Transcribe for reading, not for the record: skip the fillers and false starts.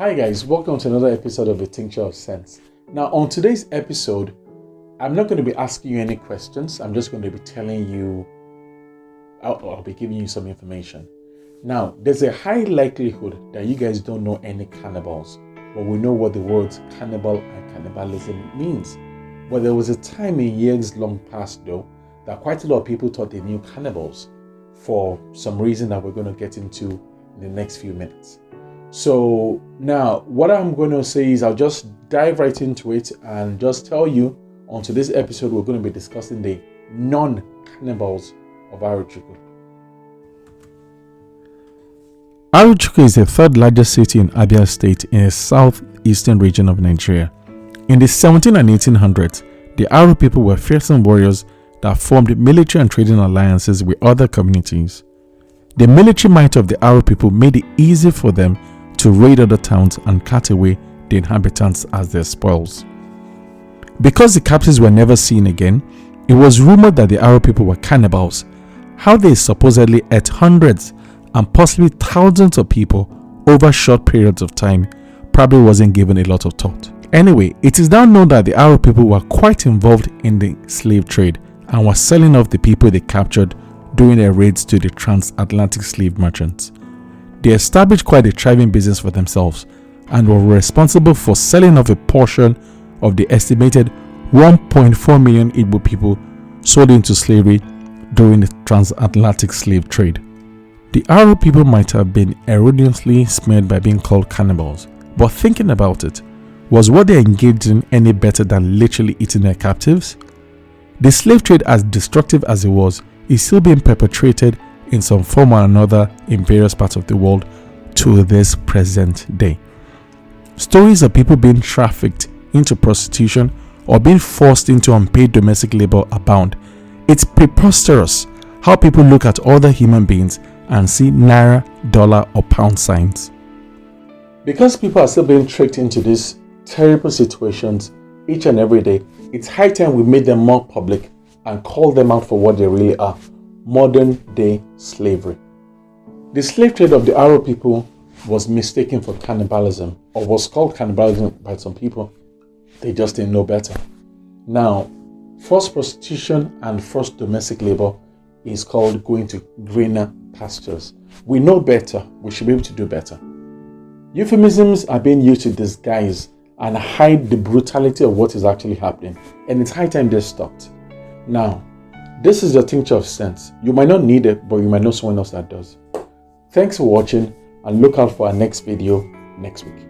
Hi guys, welcome to another episode of the Tincture of Sense. Now on today's episode, I'm not going to be asking you any questions. I'm just going to be telling you, I'll be giving you some information. Now, there's a high likelihood that you guys don't know any cannibals, but we know what the words cannibal and cannibalism means. But there was a time in years long past though, that quite a lot of people thought they knew cannibals for some reason that we're going to get into in the next few minutes. So now what I'm going to say is I'll just dive right into it and just tell you on today's episode we're going to be discussing the non-cannibals of Arochukwu. Arochukwu is the third largest city in Abia State in the southeastern region of Nigeria. In the 1700s and 1800s, the Aro people were fearsome warriors that formed military and trading alliances with other communities. The military might of the Aro people made it easy for them to raid other towns and cut away the inhabitants as their spoils. Because the captives were never seen again, it was rumored that the Aro people were cannibals. How they supposedly ate hundreds and possibly thousands of people over short periods of time probably wasn't given a lot of thought. Anyway, it is now known that the Aro people were quite involved in the slave trade and were selling off the people they captured during their raids to the transatlantic slave merchants. They established quite a thriving business for themselves and were responsible for selling off a portion of the estimated 1.4 million Igbo people sold into slavery during the transatlantic slave trade. The Aro people might have been erroneously smeared by being called cannibals, but thinking about it, was what they engaged in any better than literally eating their captives? The slave trade, as destructive as it was, is still being perpetrated in some form or another in various parts of the world to this present day. Stories of people being trafficked into prostitution or being forced into unpaid domestic labor abound. It's preposterous how people look at other human beings and see naira, dollar or pound signs. Because people are still being tricked into these terrible situations each and every day, it's high time we made them more public and call them out for what they really are: modern day slavery. The slave trade of the Aro people was mistaken for cannibalism, or was called cannibalism by some people. They just didn't know better. Now, forced prostitution and forced domestic labor is called going to greener pastures. We know better. We should be able to do better. Euphemisms are being used to disguise and hide the brutality of what is actually happening, and it's high time they're stopped. Now, this is the Tincture of Sense. You might not need it, but you might know someone else that does. Thanks for watching, and look out for our next video next week.